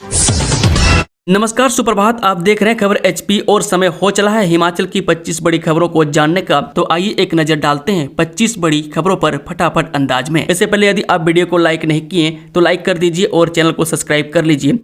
नमस्कार, सुप्रभात। आप देख रहे हैं खबर एचपी और समय हो चला है हिमाचल की 25 बड़ी खबरों को जानने का। तो आइए एक नजर डालते हैं 25 बड़ी खबरों पर फटाफट अंदाज में। इससे पहले यदि आप वीडियो को लाइक नहीं किए तो लाइक कर दीजिए और चैनल को सब्सक्राइब कर लीजिए।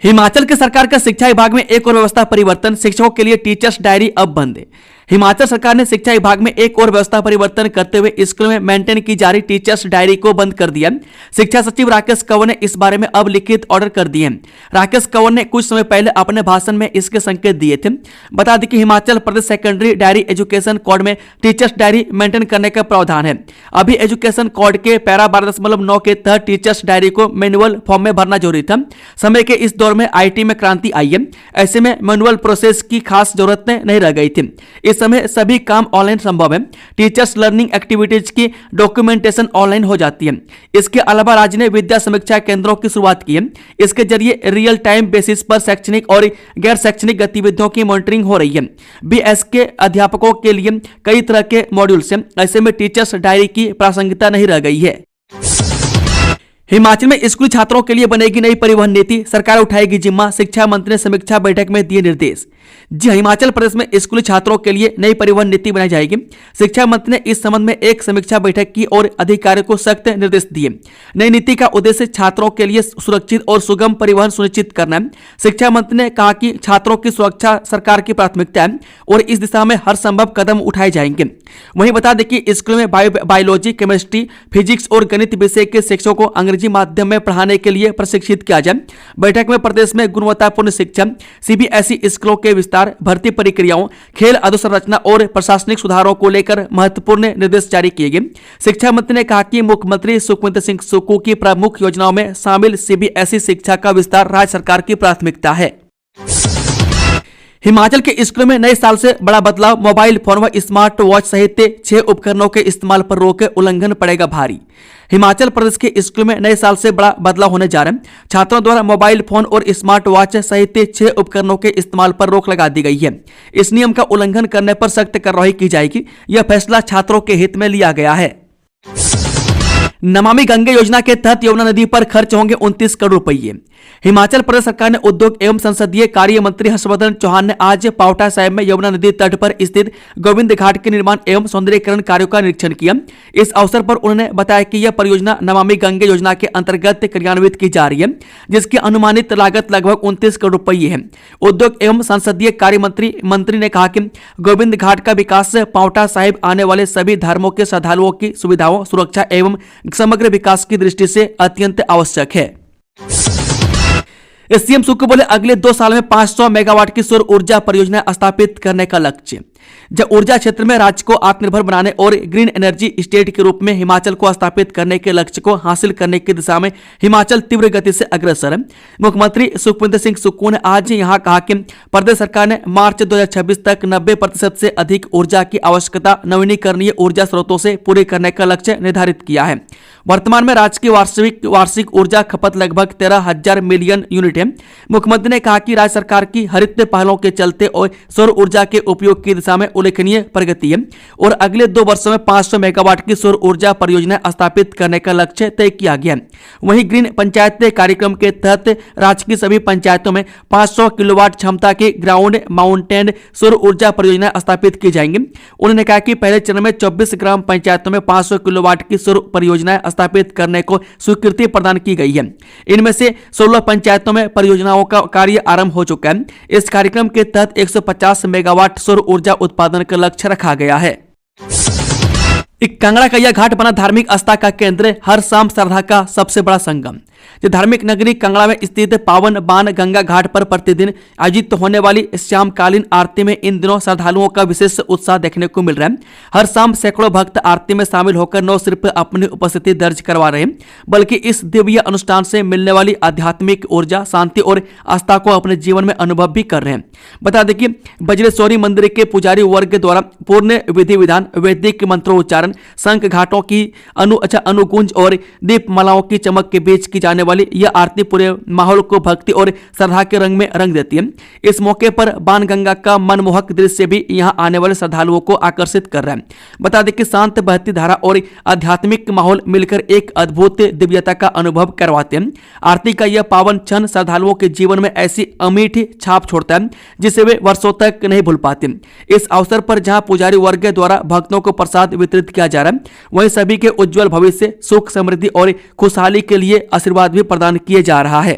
हिमाचल के सरकार का शिक्षा विभाग में एक और व्यवस्था परिवर्तन, शिक्षकों के लिए टीचर्स डायरी अब बंद। हिमाचल सरकार ने शिक्षा विभाग में एक और व्यवस्था परिवर्तन करते हुए स्कूल में मेंटेन की जा रही टीचर्स डायरी को बंद कर दिया। शिक्षा सचिव राकेश कंवर ने इस बारे में अब लिखित ऑर्डर कर दिए हैं। राकेश कंवर ने कुछ समय पहले अपने भाषण में इसके संकेत दिए थे। बता दें कि Himachal Pradesh secondary diary education code में टीचर्स डायरी मेंटेन करने का प्रावधान है। अभी एजुकेशन कोड के पैरा 12.9 के तहत टीचर्स डायरी को मैनुअल फॉर्म में भरना जरूरी था। समय के इस दौर में IT में क्रांति आई है। ऐसे में मैनुअल प्रोसेस की खास जरूरत नहीं रह गई थी। इस समय सभी काम ऑनलाइन संभव है। टीचर्स लर्निंग एक्टिविटीज की डॉक्यूमेंटेशन ऑनलाइन हो जाती है। इसके अलावा राज्य ने विद्या समीक्षा केंद्रों की शुरुआत की है। इसके जरिए रियल टाइम बेसिस पर शैक्षणिक और गैर शैक्षणिक गतिविधियों की मॉनिटरिंग हो रही है। BS के अध्यापकों के लिए कई तरह के मॉड्यूल्स हैं। ऐसे में टीचर्स डायरी की प्रासंगिकता नहीं रह गई है। हिमाचल में स्कूली छात्रों के लिए बनेगी नई परिवहन नीति, सरकार उठाएगी जिम्मा, शिक्षा मंत्री ने समीक्षा बैठक में दिए निर्देश। जी, हिमाचल प्रदेश में स्कूली छात्रों के लिए नई परिवहन नीति बनाई जाएगी। शिक्षा मंत्री ने इस संबंध में एक समीक्षा बैठक की और अधिकारियों को सख्त निर्देश दिए। नई नीति का उद्देश्य छात्रों के लिए सुरक्षित और सुगम परिवहन सुनिश्चित करना है। शिक्षा मंत्री ने कहा कि छात्रों की सुरक्षा सरकार की प्राथमिकता है और इस दिशा में हर संभव कदम उठाए जाएंगे। वहीं बता दें कि स्कूल में बायोलॉजी, केमिस्ट्री, फिजिक्स और गणित विषय के शिक्षकों को अंग्रेजी माध्यम में पढ़ाने के लिए प्रशिक्षित किया जाए। बैठक में प्रदेश में गुणवत्तापूर्ण शिक्षा, CBSE स्कूलों के विस्तार, भर्ती प्रक्रियाओं, खेल अधोसंरचना और प्रशासनिक सुधारों को लेकर महत्वपूर्ण निर्देश जारी किए गए। शिक्षा मंत्री ने कहा कि मुख्यमंत्री सुखविंदर सिंह सुक्खू की प्रमुख योजनाओं में शामिल CBSE शिक्षा का विस्तार राज्य सरकार की प्राथमिकता है। हिमाचल के स्कूलों में नए साल से बड़ा बदलाव, मोबाइल फोन व स्मार्ट वॉच सहित 6 उपकरणों के इस्तेमाल पर रोक, उल्लंघन पड़ेगा भारी। हिमाचल प्रदेश के स्कूलों में नए साल से बड़ा बदलाव होने जा रहा है। छात्रों द्वारा मोबाइल फोन और स्मार्ट वॉच सहित 6 उपकरणों के इस्तेमाल पर रोक लगा दी गई है। इस नियम का उल्लंघन करने पर सख्त कार्रवाई की जाएगी। यह फैसला छात्रों के हित में लिया गया है। नमामि गंगे योजना के तहत यमुना नदी पर खर्च होंगे 29 करोड़ रुपये। हिमाचल प्रदेश सरकार ने उद्योग एवं संसदीय कार्य मंत्री हर्षवर्धन चौहान ने आज पावटा साहिब में यमुना नदी तट पर स्थित गोविंद घाट के निर्माण एवं सौंदर्यीकरण कार्यों का निरीक्षण किया। इस अवसर पर उन्होंने बताया कि यह परियोजना नमामि गंगे योजना के अंतर्गत क्रियान्वित की जा रही है, जिसकी अनुमानित लागत लगभग 29 करोड़ रुपये है। उद्योग एवं संसदीय कार्य मंत्री ने कहा कि गोविंद घाट का विकास पावटा साहिब आने वाले सभी धर्मों के श्रद्धालुओं की सुविधाओं, सुरक्षा एवं समग्र विकास की दृष्टि से अत्यंत आवश्यक है। CM सुक्खू बोले अगले 2 साल में 500 मेगावाट की सौर ऊर्जा परियोजना स्थापित करने का लक्ष्य। जब ऊर्जा क्षेत्र में राज्य को आत्मनिर्भर बनाने और ग्रीन एनर्जी स्टेट के रूप में हिमाचल को स्थापित करने के लक्ष्य को हासिल करने की दिशा में हिमाचल तीव्र गति से अग्रसर है। मुख्यमंत्री सुखविंदर सिंह सुक्खू ने आज यहां कहा कि प्रदेश सरकार ने मार्च 2026 तक 90% से अधिक ऊर्जा की आवश्यकता नवीनीकरणीय ऊर्जा स्रोतों से पूरी करने का लक्ष्य निर्धारित किया है। वर्तमान में राज्य की वार्षिक ऊर्जा खपत लगभग 13,000 मिलियन यूनिट है। मुख्यमंत्री ने कहा कि राज्य सरकार की हरित पहलों के चलते और सौर ऊर्जा के उपयोग की दिशा में उल्लेखनीय प्रगति है और अगले 2 वर्षों में 500 मेगावाट की सौर ऊर्जा परियोजना स्थापित करने का लक्ष्य तय किया गया है। वहीं ग्रीन पंचायत कार्यक्रम के तहत राज्य की सभी पंचायतों में 500 किलोवाट क्षमता की ग्राउंड माउंटेड सौर ऊर्जा परियोजना स्थापित की जाएंगी। उन्होंने कहा कि पहले चरण में 24 ग्राम पंचायतों में 500 किलोवाट की सौर परियोजनाएं स्थापित करने को स्वीकृति प्रदान की गई है। इनमें से 16 पंचायतों में परियोजनाओं का कार्य आरंभ हो चुका है। इस कार्यक्रम के तहत 150 मेगावाट सौर ऊर्जा उत्पादन का लक्ष्य रखा गया है। कांगड़ा का यह घाट बना धार्मिक आस्था का केंद्र, हर शाम श्रद्धा का सबसे बड़ा संगम। धार्मिक नगरी कांगड़ा में स्थित पावन बाण गंगा घाट पर प्रतिदिन आयोजित होने वाली श्यामकालीन आरती में इन दिनों श्रद्धालुओं का विशेष उत्साह देखने को मिल रहा है। हर शाम सैकड़ों भक्त आरती में शामिल होकर न सिर्फ अपनी उपस्थिति दर्ज करवा रहे हैं, बल्कि इस दिव्य अनुष्ठान से मिलने वाली आध्यात्मिक ऊर्जा, शांति और आस्था को अपने जीवन में अनुभव भी कर रहे हैं। बता दें कि बज्रेश्वरी मंदिर के पुजारी वर्ग द्वारा पूर्ण विधि विधान, वैदिक मंत्रोच्चारण, शंख घाटों की अनुगूंज और दीपमालाओं की चमक के बीच की जाने वाली यह आरती पूरे माहौल को भक्ति और श्रद्धा के रंग में रंग देती है। इस मौके पर बाणगंगा का मनमोहक दृश्य भी यहां आने वाले श्रद्धालुओं को आकर्षित कर रहा है। बता दें कि शांत बहती धारा और आध्यात्मिक माहौल मिलकर एक अद्भुत दिव्यता का अनुभव करवाते हैं। आरती का यह पावन क्षण श्रद्धालुओं के जीवन में ऐसी अमिट छाप छोड़ता है जिसे वे वर्षों तक नहीं भूल पाते। इस अवसर पर जहां पुजारी वर्ग द्वारा भक्तों को प्रसाद वितरित किया जा रहा है, वहीं सभी के उज्जवल भविष्य, सुख, समृद्धि और खुशहाली के लिए आशीर्वाद भी प्रदान किए जा रहा है।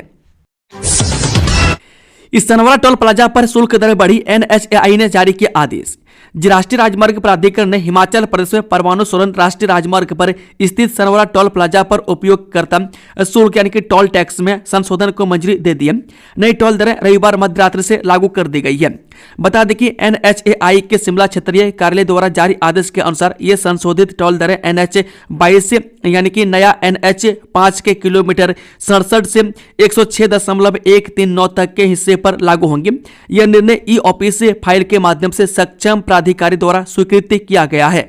इस सनवारा टोल प्लाजा पर शुल्क दर बढ़ी, NHAI ने जारी किया आदेश। राष्ट्रीय राजमार्ग प्राधिकरण ने हिमाचल प्रदेश में परवाणु सोलन राष्ट्रीय राजमार्ग पर स्थित सनवारा टोल प्लाजा पर उपयोगकर्ता शुल्क यानी कि टोल टैक्स में संशोधन को मंजूरी दे दी है। नई टोल दरें रविवार मध्यरात्रि से लागू कर दी गई है। बता दें कि NHAI के शिमला क्षेत्रीय कार्यालय द्वारा जारी आदेश के अनुसार ये संशोधित टोल दरें NH22 यानी कि नया NH5 के किलोमीटर 67 से 106.139 तक के हिस्से पर लागू होंगे। यह निर्णय ई-ऑफिस फाइल के माध्यम से सक्षम प्राधिकारी द्वारा स्वीकृत किया गया है।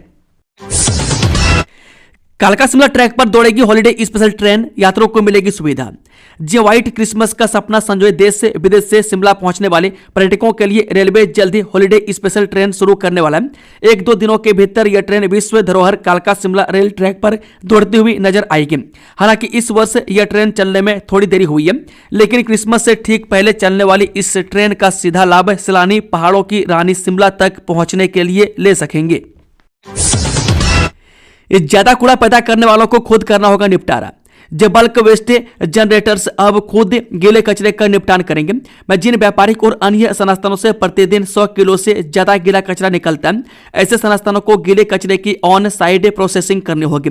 कालका शिमला ट्रैक पर दौड़ेगी हॉलिडे स्पेशल ट्रेन, यात्रियों को मिलेगी सुविधा। जी व्हाइट क्रिसमस का सपना संजोए देश से विदेश से शिमला पहुंचने वाले पर्यटकों के लिए रेलवे जल्द ही हॉलिडे स्पेशल ट्रेन शुरू करने वाला है। 1-2 दिनों के भीतर यह ट्रेन विश्व धरोहर कालका शिमला रेल ट्रैक पर दौड़ती हुई नजर आएगी। हालांकि इस वर्ष यह ट्रेन चलने में थोड़ी देरी हुई है, लेकिन क्रिसमस से ठीक पहले चलने वाली इस ट्रेन का सीधा लाभ सैलानी पहाड़ों की रानी शिमला तक पहुंचने के लिए ले सकेंगे। ज्यादा कूड़ा पैदा करने वालों को खुद करना होगा निपटारा। जो बल्क वेस्ट जनरेटर्स अब खुद गीले कचरे का निपटान करेंगे। मैं जिन व्यापारिक और अन्य संस्थानों से प्रतिदिन 100 किलो से ज्यादा गीला कचरा निकलता है, ऐसे संस्थानों को गीले कचरे की ऑन साइड प्रोसेसिंग करनी होगी।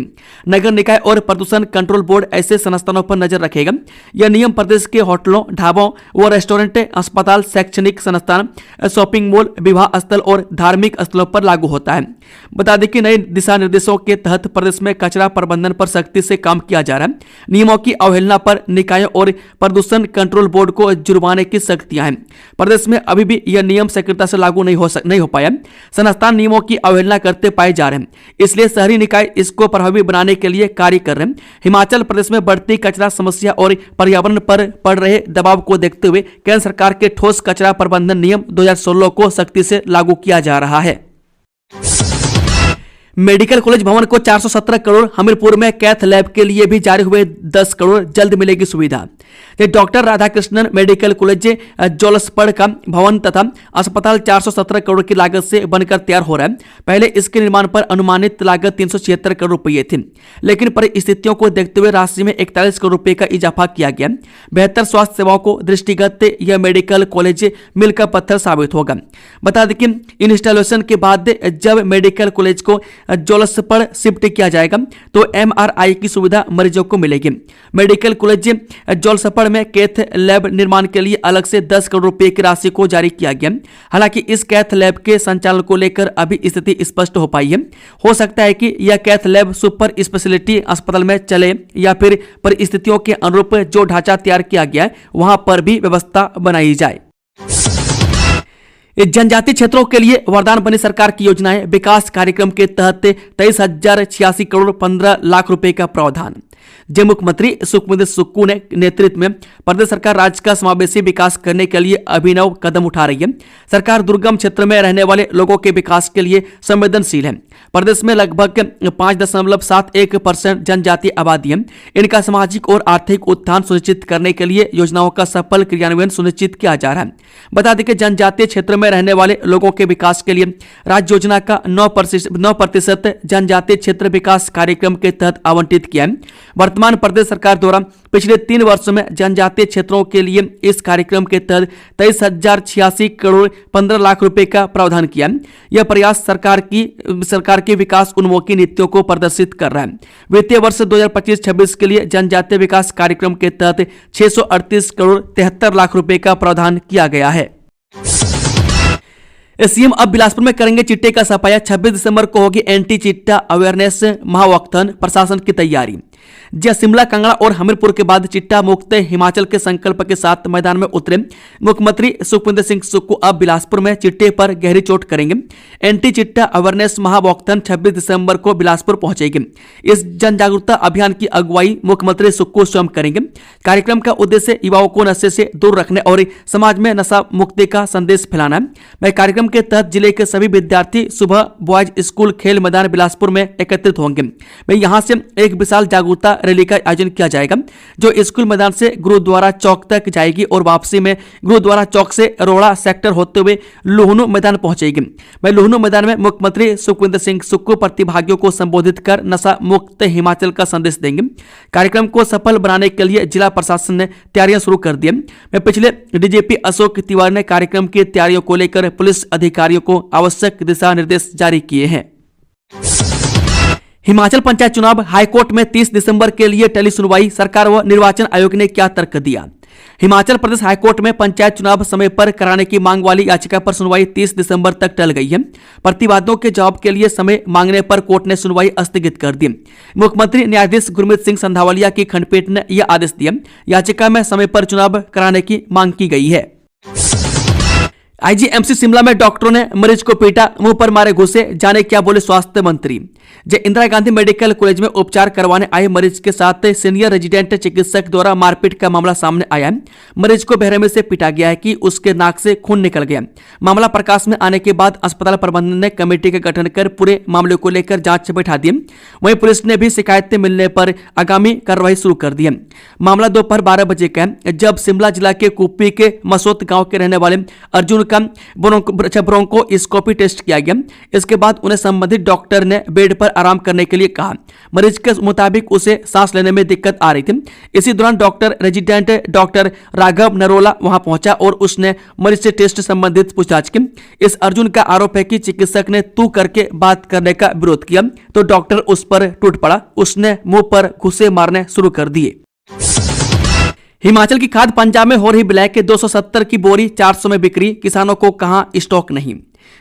नगर निकाय और प्रदूषण कंट्रोल बोर्ड ऐसे संस्थानों पर नजर रखेगा। यह नियम प्रदेश के होटलों, ढाबों व रेस्टोरेंट, अस्पताल, शैक्षणिक संस्थान, शॉपिंग मॉल, विवाह स्थल और धार्मिक स्थलों पर लागू होता है। बता दें कि नए दिशा निर्देशों के तहत प्रदेश में कचरा प्रबंधन पर सख्ती से काम किया जा रहा है। नियमों की अवहेलना पर निकायों और प्रदूषण कंट्रोल बोर्ड को जुर्माने की सख्तियां हैं। प्रदेश में अभी भी यह नियम सक्रियता से लागू नहीं हो पाया। संस्थान नियमों की अवहेलना करते पाए जा रहे हैं, इसलिए शहरी निकाय इसको प्रभावी बनाने के लिए कार्य कर रहे हैं। हिमाचल प्रदेश में बढ़ती कचरा समस्या और पर्यावरण पर पड़ रहे दबाव को देखते हुए केंद्र सरकार के ठोस कचरा प्रबंधन नियम 2016 को सख्ती से लागू किया जा रहा है। मेडिकल कॉलेज भवन को 417 करोड़, हमीरपुर में कैथ लैब के लिए भी जारी हुए 10 करोड़, जल्द मिलेगी सुविधा। डॉक्टर राधाकृष्णन मेडिकल कॉलेज जोलसपड़ का भवन तथा अस्पताल 417 करोड़ की लागत से बनकर तैयार हो रहा है। पहले इसके निर्माण पर अनुमानित लागत 376 करोड़ रुपये थी, लेकिन परिस्थितियों को देखते हुए राशि में 41 करोड़ रुपये का इजाफा किया गया। बेहतर स्वास्थ्य सेवाओं को दृष्टिगत यह मेडिकल कॉलेज मील का पत्थर साबित होगा। बता दें कि इंस्टॉलेशन के बाद जब मेडिकल कॉलेज को जोलसपड़ शिफ्ट किया जाएगा तो MRI की सुविधा मरीजों को मिलेगी। मेडिकल कॉलेज जोलसपड़ में कैथ लैब निर्माण के लिए अलग से 10 करोड़ रुपए की राशि को जारी किया गया। हालांकि इस कैथ लैब के संचालन को लेकर अभी स्थिति स्पष्ट हो पाई है। हो सकता है कि यह कैथ लैब सुपर स्पेशलिटी अस्पताल में चले या फिर परिस्थितियों के अनुरूप जो ढांचा तैयार किया गया है वहां पर भी व्यवस्था बनाई जाए। जनजातीय क्षेत्रों के लिए वरदान बनी सरकार की योजनाएं, विकास कार्यक्रम के तहत 23,086 करोड़ 15 लाख रुपए का प्रावधान। जय मुख्यमंत्री सुखविंदर सुक्खू ने नेतृत्व में प्रदेश सरकार राज्य का समावेशी विकास करने के लिए अभिनव कदम उठा रही है। सरकार दुर्गम क्षेत्र में रहने वाले लोगों के विकास के लिए संवेदनशील है। प्रदेश में लगभग 5.71% जनजातीय आबादी है। इनका सामाजिक और आर्थिक उत्थान सुनिश्चित करने के लिए योजनाओं का सफल क्रियान्वयन सुनिश्चित किया जा रहा है। बता दें कि जनजातीय क्षेत्र में रहने वाले लोगों के विकास के लिए राज्य योजना का 9% जनजातीय क्षेत्र विकास कार्यक्रम के तहत आवंटित किया है। वर्तमान प्रदेश सरकार द्वारा पिछले 3 वर्षों में जनजातीय क्षेत्रों के लिए इस कार्यक्रम के तहत 23,086 करोड़ 15 लाख रुपए का प्रावधान किया। यह प्रयास सरकार की विकास उन्मुखी नीतियों को प्रदर्शित कर रहा है। वित्तीय वर्ष 2025-26 के लिए जनजातीय विकास कार्यक्रम के तहत 638 करोड़ 73 लाख रुपए का प्रावधान किया गया है। सीएम अब बिलासपुर में करेंगे चिट्टे का सफाया। 26 दिसंबर को होगी एंटी चिट्टा अवेयरनेस महावक्थन, प्रशासन की तैयारी। जहां शिमला, कांगड़ा और हमीरपुर के बाद चिट्टा मुक्त हिमाचल के संकल्प के साथ मैदान में उतरे मुख्यमंत्री सुखविंदर सिंह सुक्खू अब बिलासपुर में चिट्टे पर गहरी चोट करेंगे। एंटी चिट्टा अवेयरनेस महावॉकथन 26 दिसंबर को बिलासपुर पहुंचेगी। इस जन जागरूकता अभियान की अगुवाई मुख्यमंत्री सुक्खू स्वयं करेंगे। कार्यक्रम का उद्देश्य युवाओं को नशे से दूर रखने और समाज में नशा मुक्ति का संदेश फैलाना है। कार्यक्रम के तहत जिले के सभी विद्यार्थी सुबह बॉयज स्कूल खेल मैदान बिलासपुर में एकत्रित होंगे। यहां से एक विशाल जागरूकता रैली का आयोजन किया जाएगा जो स्कूल मैदान से गुरुद्वारा चौक तक जाएगी और वापसी में गुरुद्वारा चौक से रोड़ा सेक्टर होते हुए लुहनू मैदान पहुंचेगी। लुहनू मैदान में मुख्यमंत्री सुखविंदर सिंह सुक्खू प्रतिभागियों को संबोधित कर नशा मुक्त हिमाचल का संदेश देंगे। कार्यक्रम को सफल बनाने के लिए जिला प्रशासन ने तैयारियां शुरू कर दी है। पिछले डीजीपी अशोक तिवारी ने कार्यक्रम की तैयारियों को लेकर पुलिस अधिकारियों को आवश्यक दिशा निर्देश जारी किए हैं। हिमाचल पंचायत चुनाव हाईकोर्ट में 30 दिसंबर के लिए टली सुनवाई, सरकार व निर्वाचन आयोग ने क्या तर्क दिया। हिमाचल प्रदेश हाईकोर्ट में पंचायत चुनाव समय पर कराने की मांग वाली याचिका पर सुनवाई 30 दिसंबर तक टल गई है। प्रतिवादियों के जवाब के लिए समय मांगने पर कोर्ट ने सुनवाई स्थगित कर दी। मुख्यमंत्री न्यायाधीश गुरमीत सिंह संधावलिया की खंडपीठ ने यह आदेश दिया। याचिका में समय पर चुनाव कराने की मांग की गई है। आईजीएमसी शिमला में डॉक्टरों ने मरीज को पीटा, मुंह पर मारे घुसे, जाने क्या बोले स्वास्थ्य मंत्री। जय इंदिरा गांधी मेडिकल कॉलेज में उपचार करवाने आए मरीज के साथ सीनियर रेजिडेंट चिकित्सक द्वारा मारपीट का मामला सामने आया है। मरीज को बेरहमी से पीटा गया है कि उसके नाक से खून निकल गया। मामला प्रकाश में आने के बाद अस्पताल प्रबंधन ने कमेटी का गठन कर पूरे मामले को लेकर जांच बैठा दी। वहीं पुलिस ने भी शिकायतें मिलने पर आगामी कार्रवाई शुरू कर दी है। मामला दोपहर 12 बजे का है जब शिमला जिला के कुप्पी के मसोत गांव के रहने वाले अर्जुन का ब्रोंकोस्कोपी टेस्ट किया गया। इसके बाद उन्हें संबंधित डॉक्टर ने बेड पर आराम करने के लिए कहा। मरीज के मुताबिक उसे सांस लेने में दिक्कत आ रही थी। इसी दौरान doctor resident doctor Raghav Narola वहां पहुंचा और उसने मरीज से टेस्ट संबंधित पूछताछ की। इस अर्जुन का आरोप है कि चिकित्सक ने तू करके बात करने का विरोध किया तो डॉक्टर उस पर टूट पड़ा। उसने मुंह पर घुसे मारने शुरू कर दिए। हिमाचल की खाद पंजाब में हो रही ब्लैक के 270 की बोरी 400 में बिक्री, किसानों को कहां स्टॉक नहीं।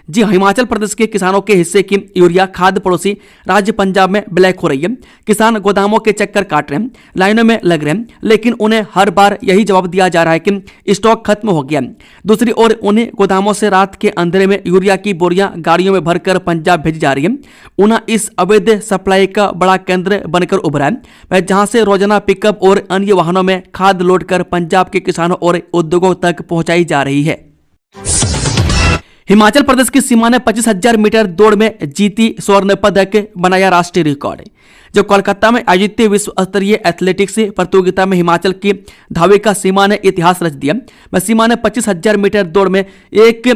जी, हिमाचल प्रदेश के किसानों के हिस्से की यूरिया खाद पड़ोसी राज्य पंजाब में ब्लैक हो रही है। किसान गोदामों के चक्कर काट रहे हैं, लाइनों में लग रहे हैं, लेकिन उन्हें हर बार यही जवाब दिया जा रहा है कि स्टॉक खत्म हो गया। दूसरी ओर उन्हें गोदामों से रात के अंधेरे में यूरिया की बोरियां गाड़ियों में भरकर पंजाब भेजी जा रही है। ऊना इस अवैध सप्लाई का बड़ा केंद्र बनकर उभरा है, जहां से रोजाना पिकअप और अन्य वाहनों में खाद लोड कर पंजाब के किसानों और उद्योगों तक पहुंचाई जा रही है। हिमाचल प्रदेश की सीमा ने 25,000 मीटर दौड़ में जीती स्वर्ण पदक, बनाया राष्ट्रीय रिकॉर्ड। जो कोलकाता में आयोजित विश्व स्तरीय एथलेटिक्स प्रतियोगिता में हिमाचल की धाविका सीमा ने इतिहास रच दिया। सीमा ने 25,000 मीटर दौड़ में 1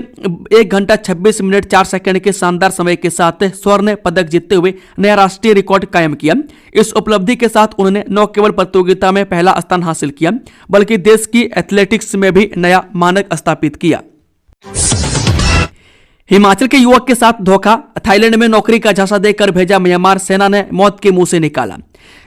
घंटा 26 मिनट 4 सेकंड के शानदार समय के साथ स्वर्ण पदक जीतते हुए नया राष्ट्रीय रिकॉर्ड कायम किया। इस उपलब्धि के साथ उन्होंने न केवल प्रतियोगिता में पहला स्थान हासिल किया बल्कि देश की एथलेटिक्स में भी नया मानक स्थापित किया। हिमाचल के युवक के साथ धोखा, थाईलैंड में नौकरी का झांसा देकर भेजा म्यांमार, सेना ने मौत के मुंह से निकाला।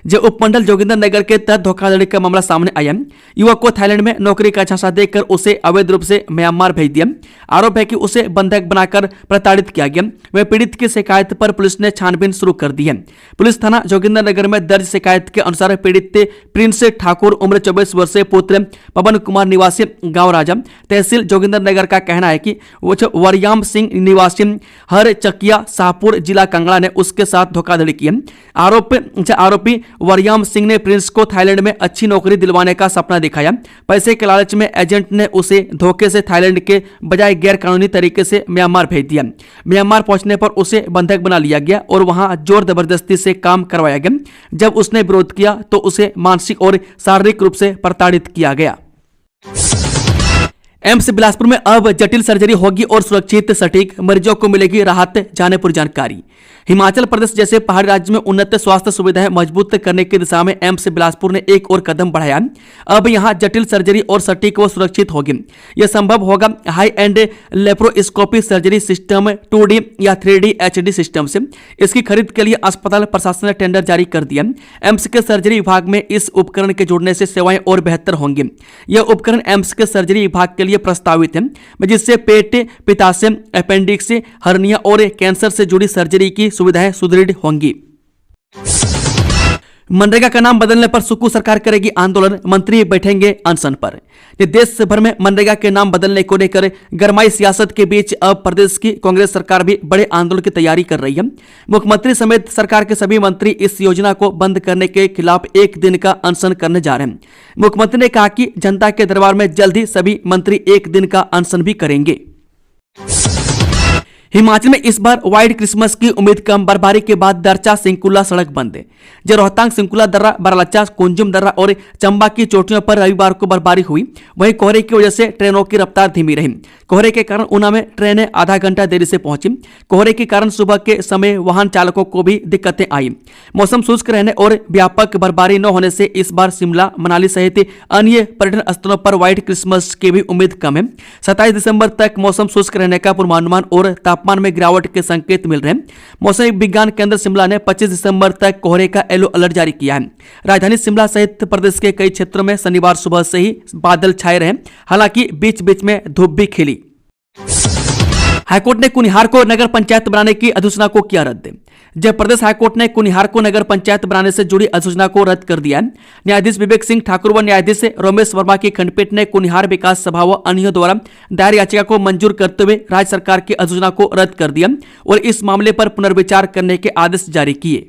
जो उपमंडल जोगिंद्रनगर के तहत धोखाधड़ी का मामला सामने आया। युवक को थाईलैंड में नौकरी का झांसा देकर उसे अवैध रूप से म्यांमार भेज दिया। आरोप है कि उसे बंधक बनाकर प्रताड़ित किया गया। वह पीड़ित की शिकायत पर पुलिस ने छानबीन शुरू कर दी है। पुलिस थाना जोगिंद्रनगर में दर्ज शिकायत के अनुसार पीड़ित प्रिंस ठाकुर उम्र 24 वर्षीय पुत्र पवन कुमार निवासी गांव राजा तहसील जोगिंद्रनगर का कहना है कि वरयाम सिंह निवासी हर चकिया शाहपुर जिला कांगड़ा ने उसके साथ धोखाधड़ी की। आरोपी वरयाम सिंह ने प्रिंस को थाईलैंड में अच्छी नौकरी दिलवाने का सपना दिखाया। पैसे के लालच में एजेंट ने उसे धोखे से थाईलैंड के बजाय गैर कानूनी तरीके से म्यांमार भेज दिया। म्यांमार पहुंचने पर उसे बंधक बना लिया गया और वहां जोर जबरदस्ती से काम करवाया गया। जब उसने विरोध किया तो उसे मानसिक और शारीरिक रूप से प्रताड़ित किया गया। एम्स बिलासपुर में अब जटिल सर्जरी होगी और सुरक्षित सटीक, मरीजों को मिलेगी राहत, जानेपुर जानकारी। हिमाचल प्रदेश जैसे पहाड़ी राज्य में उन्नत स्वास्थ्य सुविधाएं मजबूत करने की दिशा में एम्स बिलासपुर ने एक और कदम बढ़ाया। अब यहां जटिल सर्जरी और सटीक व सुरक्षित होगी। यह संभव होगा high and laparoscopy surgery system 2D या 3D HD सिस्टम से। इसकी खरीद के लिए अस्पताल प्रशासन ने टेंडर जारी कर दिया। एम्स के सर्जरी विभाग में इस उपकरण के जुड़ने से सेवाएं और बेहतर होंगी। यह उपकरण एम्स के सर्जरी विभाग के लिए प्रस्तावित है, जिससे पेट, पित्ताशय, अपेंडिक्स, हर्निया और कैंसर से जुड़ी सर्जरी की सुविधाएं सुदृढ़ होंगी। मनरेगा का नाम बदलने पर सुक्कू सरकार करेगी आंदोलन, मंत्री बैठेंगे अनशन पर। देश भर में मनरेगा के नाम बदलने को लेकर गरमाई सियासत के बीच अब प्रदेश की कांग्रेस सरकार भी बड़े आंदोलन की तैयारी कर रही है। मुख्यमंत्री समेत सरकार के सभी मंत्री इस योजना को बंद करने के खिलाफ एक दिन का अनशन करने जा रहे हैं। मुख्यमंत्री ने कहा कि जनता के दरबार में जल्द ही सभी मंत्री एक दिन का अनशन भी करेंगे। हिमाचल में इस बार व्हाइट क्रिसमस की उम्मीद कम, बर्फबारी के बाद दरचा सिंकुला सड़क बंद है। जो रोहतांग सिंकुला दर्रा, बरालच्चा, कुंजुम दर्रा और चंबा की चोटियों पर रविवार को बर्फबारी हुई। वहीं कोहरे की वजह से ट्रेनों की रफ्तार धीमी रही। कोहरे के कारण ऊना में ट्रेनें आधा घंटा देरी से पहुंची। कोहरे के कारण सुबह के समय वाहन चालकों को भी दिक्कतें आई। मौसम शुष्क रहने और व्यापक बर्फबारी न होने से इस बार शिमला, मनाली सहित अन्य पर्यटन स्थलों पर व्हाइट क्रिसमस की भी उम्मीद कम है। 27 दिसंबर तक मौसम शुष्क रहने का पूर्वानुमान और तापमान में गिरावट के संकेत मिल रहे हैं। मौसम विज्ञान केंद्र शिमला ने 25 दिसंबर तक कोहरे का येलो अलर्ट जारी किया है। राजधानी शिमला सहित प्रदेश के कई क्षेत्रों में शनिवार सुबह से ही बादल छाए रहे, हालांकि बीच बीच में धूप भी खिली। हाईकोर्ट ने कुनिहार को नगर पंचायत बनाने की अधिसूचना को किया रद्द। जब प्रदेश हाईकोर्ट ने कुनिहार को नगर पंचायत बनाने से जुड़ी अधिसूचना को रद्द कर दिया। न्यायाधीश विवेक सिंह ठाकुर व न्यायाधीश रमेश वर्मा की खंडपीठ ने कुनिहार विकास सभा व अन्यों द्वारा दायर याचिका को मंजूर करते हुए राज्य सरकार की अधिसूचना को रद्द कर दिया और इस मामले पर पुनर्विचार करने के आदेश जारी किए।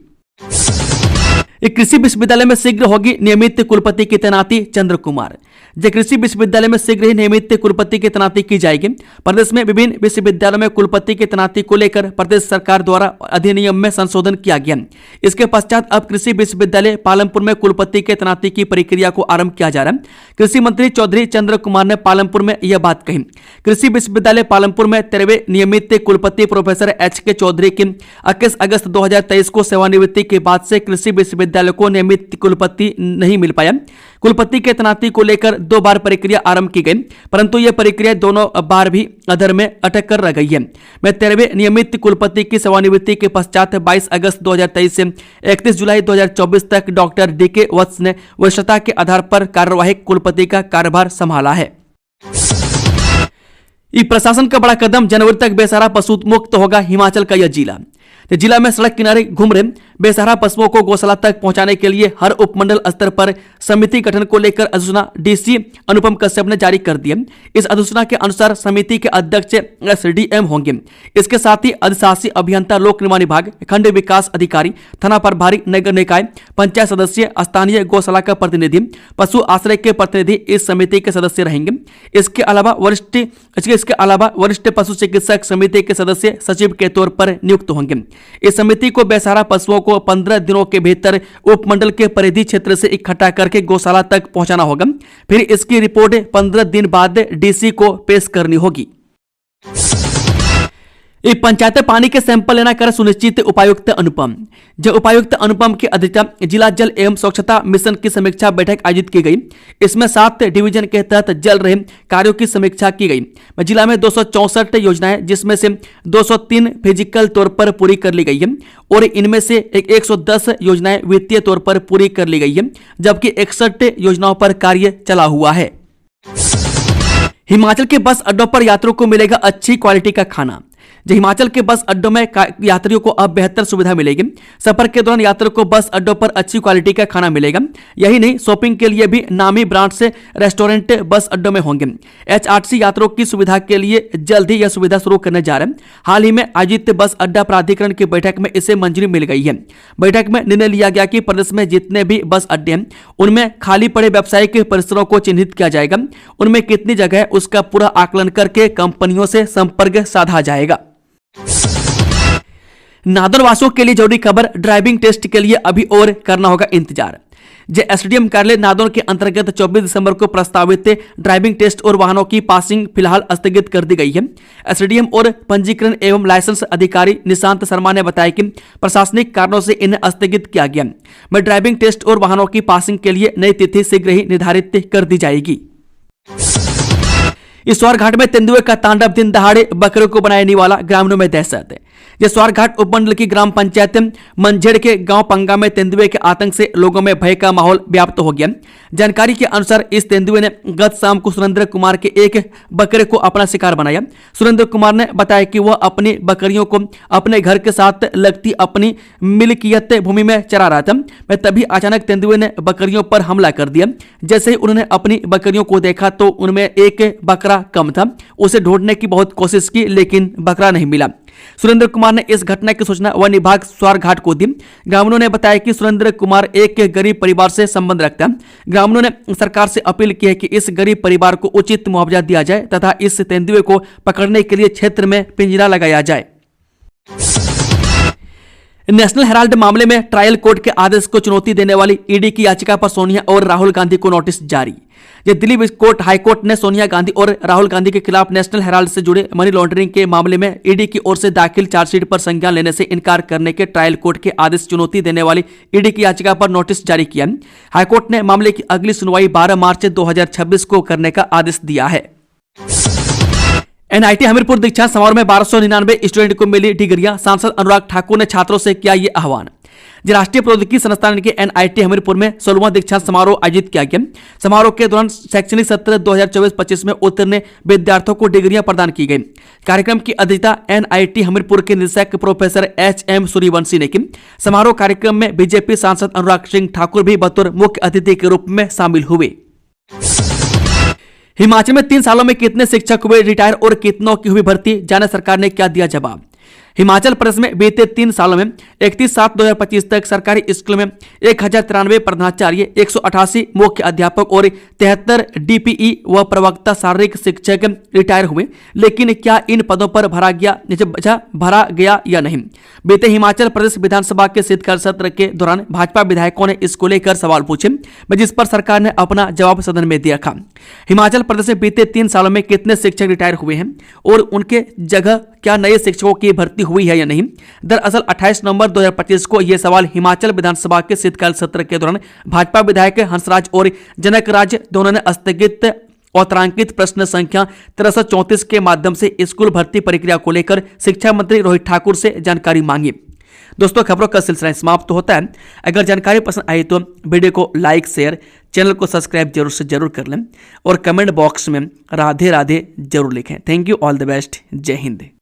कृषि विश्वविद्यालय में शीघ्र होगी नियमित कुलपति की तैनाती, चंद्र कुमार। कृषि विश्वविद्यालय में शीघ्र ही नियमित कुलपति की तैनाती की जाएगी। प्रदेश में विभिन्न विश्वविद्यालयों में कुलपति की तैनाती को लेकर प्रदेश सरकार द्वारा अधिनियम में संशोधन किया गया। इसके पश्चात अब कृषि विश्वविद्यालय पालमपुर में कुलपति की तैनाती की प्रक्रिया को आरंभ किया जा रहा है। कृषि मंत्री चौधरी चंद्र कुमार ने पालमपुर में यह बात कही। कृषि विश्वविद्यालय पालमपुर में 13वें नियमित कुलपति प्रोफेसर HK चौधरी की 21 अगस्त 2023 को सेवानिवृत्ति के बाद से कृषि विश्वविद्यालय को नियमित कुलपति नहीं मिल पाया। कुलपति के तैनाती को लेकर 2 बार प्रक्रिया आरंभ की गई, परंतु यह प्रक्रिया दोनों बार भी अधर में अटक कर रह गई है। मैं 13वें नियमित कुलपति की सेवानिवृत्ति के पश्चात 22 अगस्त 2023 से 31 जुलाई 2024 तक डॉक्टर DK वत्स ने वरिष्ठता के आधार पर कार्यवाहक कुलपति का कार्यभार संभाला है। प्रशासन का बड़ा कदम, जनवरी तक बेसहारा पशु मुक्त होगा हिमाचल का यह जिला में सड़क किनारे घूम रहे बेसहारा पशुओं को गौशाला तक पहुंचाने के लिए हर उपमंडल स्तर पर समिति गठन को लेकर अधिसूचना DC अनुपम कश्यप ने जारी कर दी है। इस अधिसूचना के अनुसार समिति के अध्यक्ष SDM होंगे। इसके साथ ही अधिशासी अभियंता, लोक निर्माण विभाग, खंड विकास अधिकारी, थाना प्रभारी, नगर निकाय, पंचायत सदस्य, स्थानीय गौशाला का प्रतिनिधि, पशु आश्रय के प्रतिनिधि इस समिति के सदस्य रहेंगे। इसके अलावा वरिष्ठ पशु चिकित्सक समिति के सदस्य सचिव के तौर पर नियुक्त होंगे। इस समिति को बेसहारा पशुओं को 15 दिनों के भीतर उपमंडल के परिधि क्षेत्र से इकट्ठा करके गौशाला तक पहुंचाना होगा। फिर इसकी रिपोर्ट 15 दिन बाद DC को पेश करनी होगी। पंचायतें पानी के सैंपल लेना कर सुनिश्चित, उपायुक्त अनुपम। जब उपायुक्त अनुपम की अध्यक्षता जिला जल एवं स्वच्छता मिशन की समीक्षा बैठक आयोजित की गई। इसमें 7 डिवीजन के तहत जल रहे कार्यों की समीक्षा की गई। जिला में 264 योजनाएं, जिसमें से 203 फिजिकल तौर पर पूरी कर ली गई है और इनमें से 110 योजनाएं वित्तीय तौर पर पूरी कर ली गई है, जबकि 61 योजनाओं पर कार्य चला हुआ है। हिमाचल के बस अड्डों पर यात्रियों को मिलेगा अच्छी क्वालिटी का खाना। हिमाचल के बस अड्डों में यात्रियों को अब बेहतर सुविधा मिलेगी। सफर के दौरान यात्रियों को बस अड्डों पर अच्छी क्वालिटी का खाना मिलेगा। यही नहीं, शॉपिंग के लिए भी नामी ब्रांड से रेस्टोरेंट बस अड्डों में होंगे। HRTC यात्रियों की सुविधा के लिए जल्द ही यह सुविधा शुरू करने जा रहे हैं। हाल ही में आयोजित बस अड्डा प्राधिकरण की बैठक में इसे मंजूरी मिल गई है। बैठक में निर्णय लिया गया कि प्रदेश में जितने भी बस अड्डे हैं उनमें खाली पड़े व्यावसायिक परिसरों को चिन्हित किया जाएगा। उनमें कितनी जगह है उसका पूरा आकलन करके कंपनियों से संपर्क साधा जाएगा। नादौन वासियों के लिए जरूरी खबर, ड्राइविंग टेस्ट के लिए अभी और करना होगा इंतजार। SDM कार्यालय नादौन के अंतर्गत 24 दिसंबर को प्रस्तावित ड्राइविंग टेस्ट और वाहनों की पासिंग फिलहाल स्थगित कर दी गई है। SDM और पंजीकरण एवं लाइसेंस अधिकारी निशांत शर्मा ने बताया कि प्रशासनिक कारणों से इन्हें स्थगित किया गया। में ड्राइविंग टेस्ट और वाहनों की पासिंग के लिए नई तिथि शीघ्र ही निर्धारित कर दी जाएगी। इस स्वारघाट में तेंदुए का तांडव, दिन दहाड़े बकरे को बनाए निवाला, ग्रामीणों में दहशत। जसवार घाट उपमंडल की ग्राम पंचायत मंझेड़ के गांव पंगा में तेंदुए के आतंक से लोगों में भय का माहौल व्याप्त हो गया। जानकारी के अनुसार इस तेंदुए ने गत शाम को सुरेंद्र कुमार के एक बकरे को अपना शिकार बनाया। सुरेंद्र कुमार ने बताया कि वह अपनी बकरियों को अपने घर के साथ लगती अपनी मिल्कियत भूमि में चरा रहा था। मैं तभी अचानक तेंदुए ने बकरियों पर हमला कर दिया। जैसे ही उन्होंने अपनी बकरियों को देखा तो उनमें एक बकरा कम था। उसे ढूंढने की बहुत कोशिश की लेकिन बकरा नहीं मिला। सुरेंद्र कुमार ने इस घटना की सूचना वन विभाग स्वारघाट को दी। ग्रामीणों ने बताया कि सुरेंद्र कुमार एक गरीब परिवार से संबंध रखता है। ग्रामीणों ने सरकार से अपील की है कि इस गरीब परिवार को उचित मुआवजा दिया जाए तथा इस तेंदुए को पकड़ने के लिए क्षेत्र में पिंजरा लगाया जाए। नेशनल हेराल्ड मामले में ट्रायल कोर्ट के आदेश को चुनौती देने वाली ईडी की याचिका पर सोनिया और राहुल गांधी को नोटिस जारी। दिल्ली कोर्ट हाईकोर्ट ने सोनिया गांधी और राहुल गांधी के खिलाफ नेशनल हेराल्ड से जुड़े मनी लॉन्ड्रिंग के मामले में ईडी की ओर से दाखिल चार्जशीट पर संज्ञान लेने से इनकार करने के ट्रायल कोर्ट के आदेश चुनौती देने वाली ईडी की याचिका पर नोटिस जारी किया। हाईकोर्ट ने मामले की अगली सुनवाई 12 मार्च 2026 को करने का आदेश दिया है। एनआईटी हमीरपुर दीक्षांत समारोह में 1299 स्टूडेंट को मिली डिग्रियां। सांसद अनुराग ठाकुर ने छात्रों से किया ये आह्वान। राष्ट्रीय प्रौद्योगिकी संस्थान के एनआईटी हमीरपुर में 16वां दीक्षांत समारोह आयोजित किया गया। समारोह के दौरान शैक्षणिक सत्र 2024-25 में उत्तीर्ण विद्यार्थियों को डिग्रियां प्रदान की गई। कार्यक्रम की अध्यक्षता एनआईटी हमीरपुर के निदेशक प्रोफेसर एचएम सूर्यवंशी ने की। समारोह कार्यक्रम में बीजेपी सांसद अनुराग सिंह ठाकुर भी बतौर मुख्य अतिथि के रूप में शामिल हुए। हिमाचल में 3 सालों में कितने शिक्षक हुए रिटायर और कितनों की हुई भर्ती, जाने सरकार ने क्या दिया जवाब। हिमाचल प्रदेश में बीते 3 सालों में 31/7/2025 तक सरकारी स्कूलों में 1093 प्रधानाचार्य, 188 मुख्य अध्यापक और 73 डीपीई व प्रवक्ता शारीरिक शिक्षक रिटायर हुए। लेकिन क्या इन पदों पर भरा गया या नहीं। बीते हिमाचल प्रदेश विधानसभा के शीतकालीन सत्र के दौरान भाजपा विधायकों ने इसको लेकर सवाल पूछे, जिस पर सरकार ने अपना जवाब सदन में दिया था। हिमाचल प्रदेश में बीते 3 सालों में कितने शिक्षक रिटायर हुए हैं और उनके जगह क्या नए शिक्षकों की भर्ती हुई है या नहीं। दरअसल 28 नवंबर 2025 को यह सवाल हिमाचल विधानसभा के शीतकालीन सत्र के दौरान भाजपा विधायक हंसराज और जनकराज दोनों ने स्थगित औतरांकित प्रश्न संख्या 6334 के माध्यम से स्कूल भर्ती प्रक्रिया को लेकर शिक्षा मंत्री रोहित ठाकुर से जानकारी मांगी। दोस्तों, खबरों का सिलसिला समाप्त होता है। अगर जानकारी पसंद आई तो वीडियो को लाइक, शेयर, चैनल को सब्सक्राइब जरूर कर लें और कमेंट बॉक्स में राधे राधे जरूर लिखें। Thank you, all the best, जय हिंद।